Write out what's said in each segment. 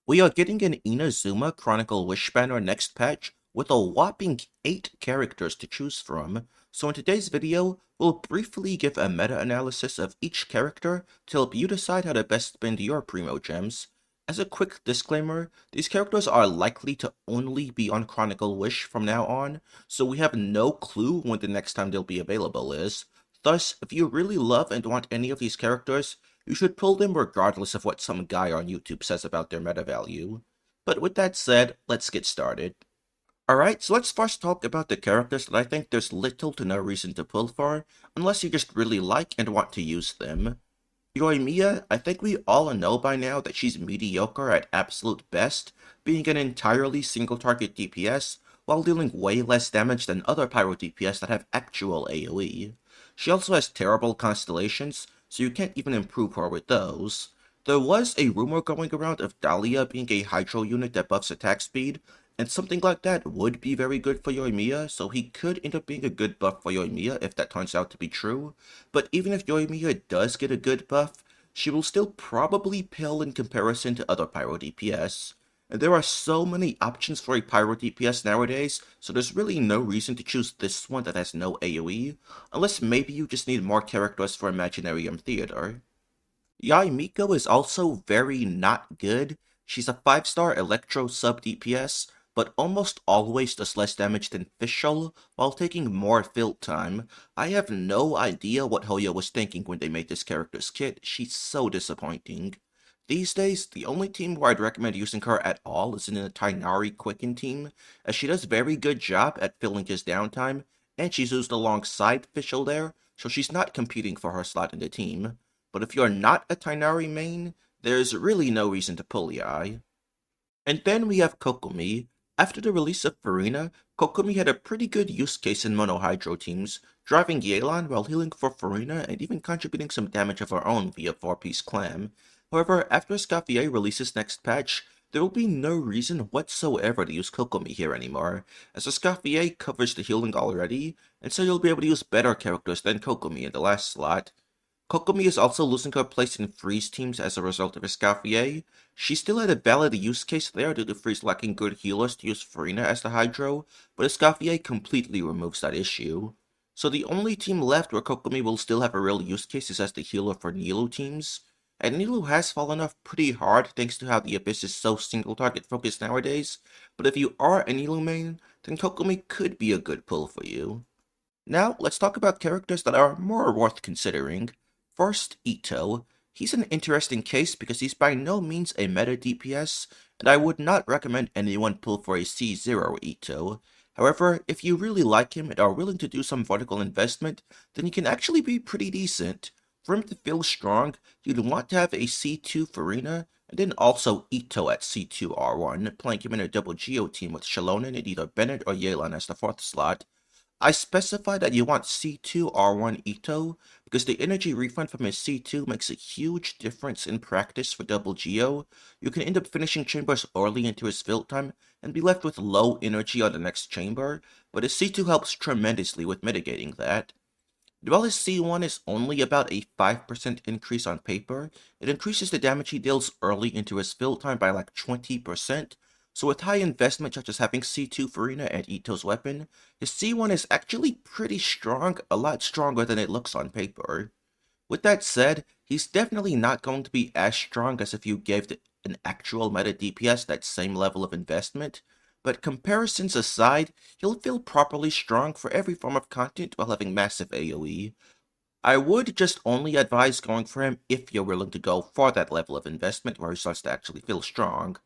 We are getting an Inazuma Chronicle Wish Banner next patch with a whopping 8 characters to choose from, so in today's video, we'll briefly give a meta-analysis of each character to help you decide how to best spend your Primo Gems. As a quick disclaimer, these characters are likely to only be on Chronicle Wish from now on, so we have no clue when the next time they'll be available is. Thus, if you really love and want any of these characters, you should pull them regardless of what some guy on YouTube says about their meta value. But with that said, let's get started. Alright, so let's first talk about the characters that I think there's little to no reason to pull for, unless you just really like and want to use them. Yoimiya, I think we all know by now that she's mediocre at absolute best, being an entirely single target DPS, while dealing way less damage than other pyro DPS that have actual AoE. She also has terrible constellations, so you can't even improve her with those. There was a rumor going around of Dahlia being a Hydro unit that buffs attack speed, and something like that would be very good for Yoimiya, so he could end up being a good buff for Yoimiya if that turns out to be true. But even if Yoimiya does get a good buff, she will still probably pale in comparison to other Pyro DPS. And there are so many options for a Pyro DPS nowadays, so there's really no reason to choose this one that has no AoE, unless maybe you just need more characters for Imaginarium Theater. Yae Miko is also very not good. She's a 5-star Electro sub DPS, but almost always does less damage than Fischl, while taking more field time. I have no idea what Hoyo was thinking when they made this character's kit. She's so disappointing. These days, the only team where I'd recommend using her at all is in a Tighnari Quicken team, as she does very good job at filling his downtime, and she's used alongside Fischl there, so she's not competing for her slot in the team. But if you're not a Tighnari main, there's really no reason to pull Yae. And then we have Kokomi. After the release of Farina, Kokomi had a pretty good use case in mono-hydro teams, driving Yelan while healing for Farina and even contributing some damage of her own via 4-piece clam. However, after Escoffier releases next patch, there will be no reason whatsoever to use Kokomi here anymore, as Escoffier covers the healing already, and so you'll be able to use better characters than Kokomi in the last slot. Kokomi is also losing her place in Freeze teams as a result of Escoffier. She still had a valid use case there due to Freeze lacking good healers to use Farina as the Hydro, but Escoffier completely removes that issue. So the only team left where Kokomi will still have a real use case is as the healer for Nilou teams, and Nilou has fallen off pretty hard thanks to how the Abyss is so single target focused nowadays, but if you are a Nilou main, then Kokomi could be a good pull for you. Now, let's talk about characters that are more worth considering. First, Itto. He's an interesting case because he's by no means a meta DPS, and I would not recommend anyone pull for a C0 Itto. However, if you really like him and are willing to do some vertical investment, then he can actually be pretty decent. For him to feel strong, you'd want to have a C2 Farina, and then also Itto at C2 R1, playing him in a double Geo team with Shalonen and either Bennett or Yelan as the 4th slot. I specify that you want C2 R1 Itto because the energy refund from his C2 makes a huge difference in practice for double Geo. You can end up finishing chambers early into his field time and be left with low energy on the next chamber, but his C2 helps tremendously with mitigating that. While his C1 is only about a 5% increase on paper, it increases the damage he deals early into his field time by like 20%, so with high investment such as having C2 Farina and Itto's weapon, his C1 is actually pretty strong, a lot stronger than it looks on paper. With that said, he's definitely not going to be as strong as if you gave an actual meta DPS that same level of investment, but comparisons aside, he'll feel properly strong for every form of content while having massive AoE. I would just only advise going for him if you're willing to go for that level of investment where he starts to actually feel strong.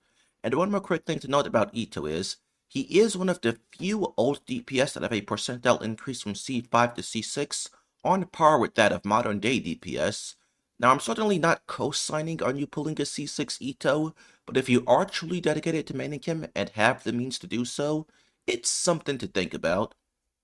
And one more quick thing to note about Itto is, he is one of the few old DPS that have a percentile increase from C5 to C6, on par with that of modern day DPS. Now I'm certainly not co-signing on you pulling a C6 Itto, but if you are truly dedicated to maining him and have the means to do so, it's something to think about.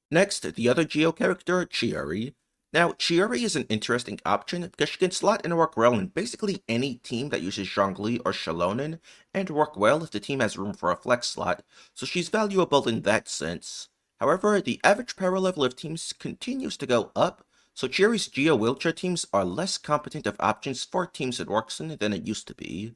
Next, the other Geo character, Chiori. Now, Chiori is an interesting option because she can slot and work well in basically any team that uses Zhongli or Shalonen, and work well if the team has room for a flex slot, so she's valuable in that sense. However, the average power level of teams continues to go up, so Chiori's Geo wheelchair teams are less competent of options for teams it works in than it used to be.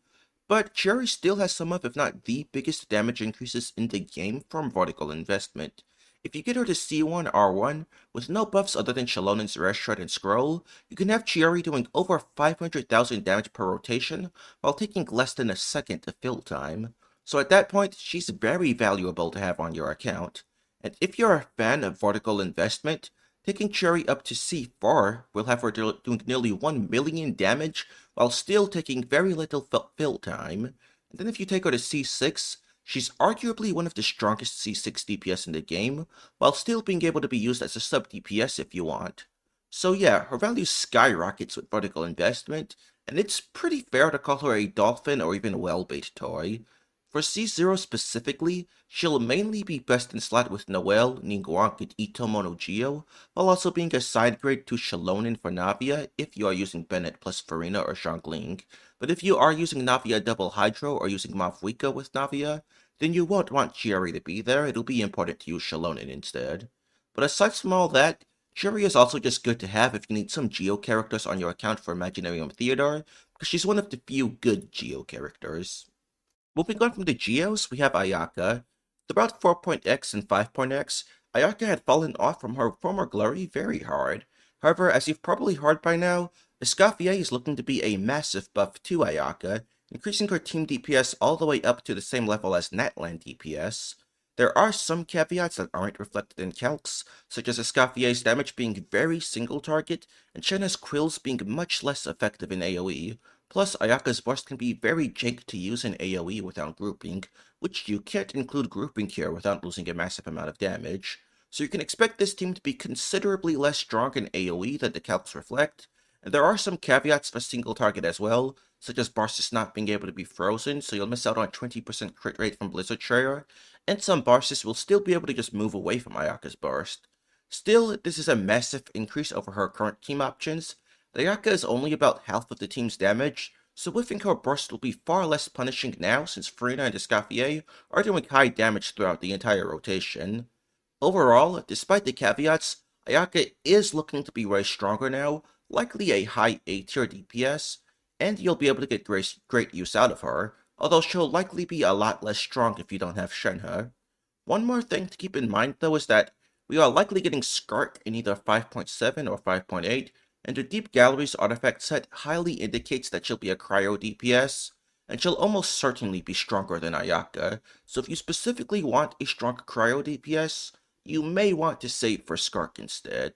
But Chiori still has some of, if not the biggest damage increases in the game from vertical investment. If you get her to C1 R1 with no buffs other than Shalonen's Rest Shred and Scroll, you can have Chiori doing over 500,000 damage per rotation while taking less than a second to fill time. So at that point, she's very valuable to have on your account. And if you're a fan of vertical investment, taking Chiori up to C4 will have her doing nearly 1 million damage while still taking very little fill time. And then if you take her to C6, she's arguably one of the strongest C6 DPS in the game, while still being able to be used as a sub DPS if you want. So yeah, her value skyrockets with vertical investment, and it's pretty fair to call her a dolphin or even well-bait toy. For C0 specifically, she'll mainly be best in slot with Noel, Ningguang, and Itto Monogeo, while also being a side grade to Shalonen for Navia if you are using Bennett plus Farina or Zhongling. But if you are using Navia double Hydro or using Mavwika with Navia, then you won't want Chiori to be there, it'll be important to use Shalonen instead. But aside from all that, Chiori is also just good to have if you need some Geo characters on your account for Imaginarium Theodore, because she's one of the few good Geo characters. Moving on from the Geos, we have Ayaka. Throughout 4.x and 5.x, Ayaka had fallen off from her former glory very hard. However, as you've probably heard by now, Escoffier is looking to be a massive buff to Ayaka, increasing her team DPS all the way up to the same level as Natlan DPS. There are some caveats that aren't reflected in calcs, such as Escoffier's damage being very single target, and Shenna's quills being much less effective in AoE. Plus, Ayaka's burst can be very jank to use in AoE without grouping, which you can't include grouping here without losing a massive amount of damage. So you can expect this team to be considerably less strong in AoE than the calcs reflect, and there are some caveats for single target as well, such as Barsis not being able to be frozen, so you'll miss out on 20% crit rate from Blizzard Shredder, and some Barsis will still be able to just move away from Ayaka's burst. Still, this is a massive increase over her current team options. Ayaka is only about half of the team's damage, so whiffing her burst will be far less punishing now since Farina and Escoffier are doing high damage throughout the entire rotation. Overall, despite the caveats, Ayaka is looking to be way stronger now, likely a high A tier DPS, and you'll be able to get great use out of her, although she'll likely be a lot less strong if you don't have Shenhe. One more thing to keep in mind though is that we are likely getting Skark in either 5.7 or 5.8, and the Deep Galleries artifact set highly indicates that she'll be a cryo DPS, and she'll almost certainly be stronger than Ayaka, so if you specifically want a strong cryo DPS, you may want to save for Skark instead.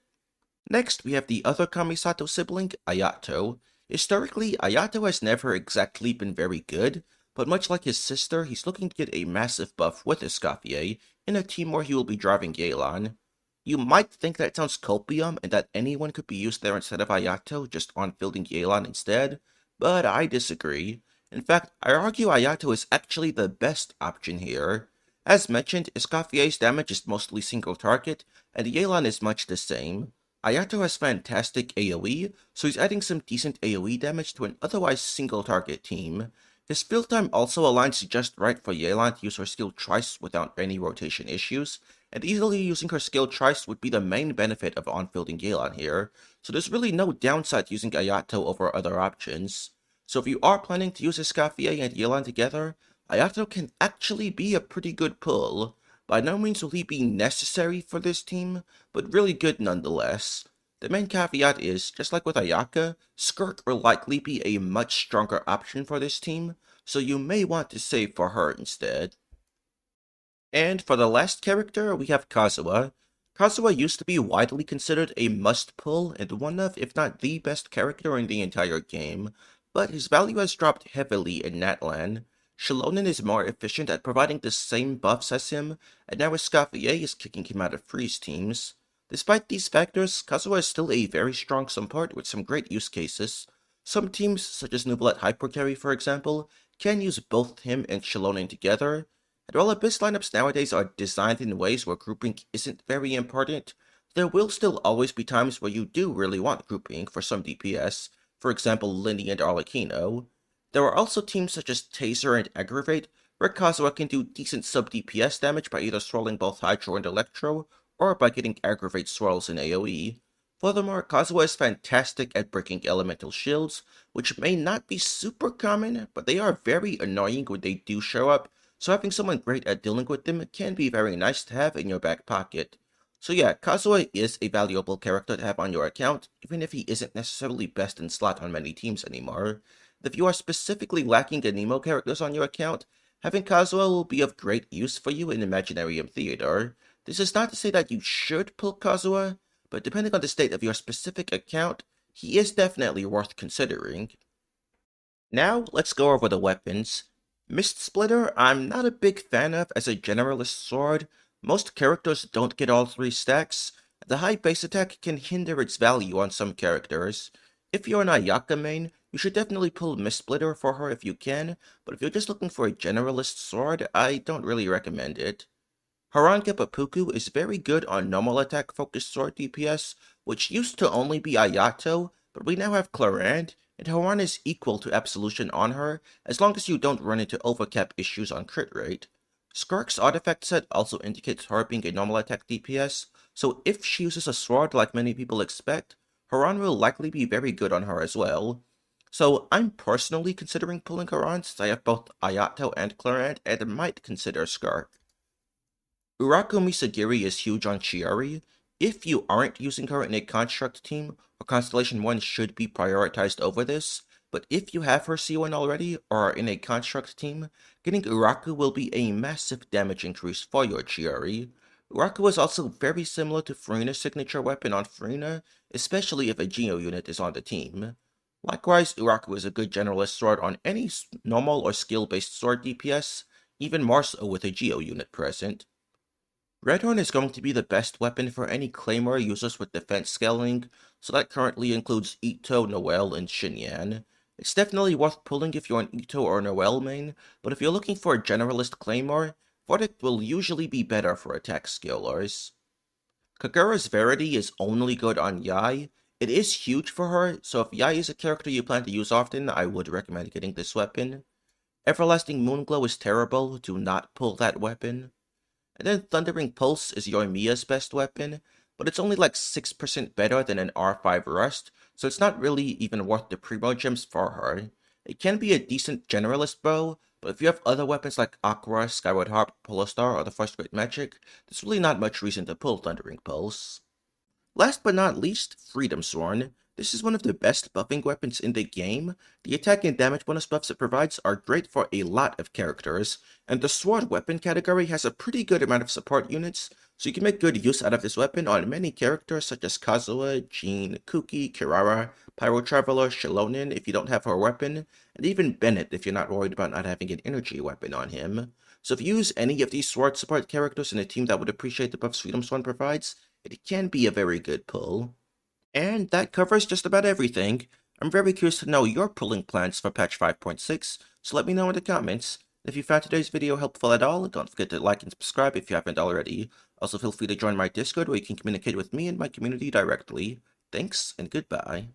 Next, we have the other Kamisato sibling, Ayato. Historically, Ayato has never exactly been very good, but much like his sister, he's looking to get a massive buff with Escoffier in a team where he will be driving Yelan. You might think that sounds copium and that anyone could be used there instead of Ayato, just on fielding Yelan instead, but I disagree. In fact, I argue Ayato is actually the best option here. As mentioned, Escoffier's damage is mostly single target, and Yelan is much the same. Ayato has fantastic AoE, so he's adding some decent AoE damage to an otherwise single target team. His field time also aligns just right for Yelan to use her skill twice without any rotation issues, and easily using her skill twice would be the main benefit of on-fielding Yelan here, so there's really no downside to using Ayato over other options. So if you are planning to use Escoffier and Yelan together, Ayato can actually be a pretty good pull. By no means will he be necessary for this team, but really good nonetheless. The main caveat is, just like with Ayaka, Skirk will likely be a much stronger option for this team, so you may want to save for her instead. And for the last character, we have Kazuha. Kazuha used to be widely considered a must-pull and one of, if not the best character in the entire game, but his value has dropped heavily in Natlan. Shalonen is more efficient at providing the same buffs as him, and now Escoffier is kicking him out of freeze teams. Despite these factors, Kazuha is still a very strong support with some great use cases. Some teams, such as Nublet Hypercarry for example, can use both him and Shalonen together, and while Abyss lineups nowadays are designed in ways where grouping isn't very important, there will still always be times where you do really want grouping for some DPS, for example Linny and Arlecchino. There are also teams such as Taser and Aggravate, where Kazuha can do decent sub-DPS damage by either swirling both Hydro and Electro, or by getting Aggravate swirls in AoE. Furthermore, Kazuha is fantastic at breaking elemental shields, which may not be super common, but they are very annoying when they do show up, so having someone great at dealing with them can be very nice to have in your back pocket. So yeah, Kazuha is a valuable character to have on your account, even if he isn't necessarily best in slot on many teams anymore. If you are specifically lacking Anemo characters on your account, having Kazuha will be of great use for you in Imaginarium Theater. This is not to say that you should pull Kazuha, but depending on the state of your specific account, he is definitely worth considering. Now, let's go over the weapons. Mist Splitter, I'm not a big fan of as a generalist sword. Most characters don't get all 3 stacks. The high base attack can hinder its value on some characters. If you're an Ayaka main, you should definitely pull Mist Splitter for her if you can, but if you're just looking for a generalist sword, I don't really recommend it. Haranke Papuku is very good on normal attack focused sword DPS, which used to only be Ayato, but we now have Clarant, and Haran is equal to Absolution on her, as long as you don't run into overcap issues on crit rate. Skirk's artifact set also indicates her being a normal attack DPS, so if she uses a sword like many people expect, Haran will likely be very good on her as well. So I'm personally considering pulling Haran since I have both Ayato and Clarant, and might consider Skirk. Uraku Misagiri is huge on Chiori. If you aren't using her in a Construct team, her Constellation 1 should be prioritized over this, but if you have her C1 already, or are in a Construct team, getting Uraku will be a massive damage increase for your Chiori. Uraku is also very similar to Furina's signature weapon on Furina, especially if a Geo unit is on the team. Likewise, Uraku is a good generalist sword on any normal or skill-based sword DPS, even more so with a Geo unit present. Redhorn is going to be the best weapon for any Claymore users with defense scaling, so that currently includes Itto, Noel, and Shinyan. It's definitely worth pulling if you're an Itto or Noel main, but if you're looking for a generalist Claymore, Verdict will usually be better for attack scalers. Kagura's Verity is only good on Yae. It is huge for her, so if Yae is a character you plan to use often, I would recommend getting this weapon. Everlasting Moonglow is terrible, do not pull that weapon. And then Thundering Pulse is Yoimiya's best weapon, but it's only like 6% better than an R5 Rust, so it's not really even worth the primo gems for her. It can be a decent generalist bow, but if you have other weapons like Aqua, Skyward Harp, Polestar, or the First Great Magic, there's really not much reason to pull Thundering Pulse. Last but not least, Freedom Sworn. This is one of the best buffing weapons in the game. The attack and damage bonus buffs it provides are great for a lot of characters, and the sword weapon category has a pretty good amount of support units, so you can make good use out of this weapon on many characters such as Kazuha, Jean, Kuki, Kirara, Pyro Traveler, Shilonin if you don't have her weapon, and even Bennett if you're not worried about not having an energy weapon on him. So if you use any of these sword support characters in a team that would appreciate the buffs Freedom Sworn provides, it can be a very good pull. And that covers just about everything. I'm very curious to know your pulling plans for patch 5.6, so let me know in the comments. If you found today's video helpful at all, don't forget to like and subscribe if you haven't already. Also feel free to join my Discord where you can communicate with me and my community directly. Thanks, and goodbye.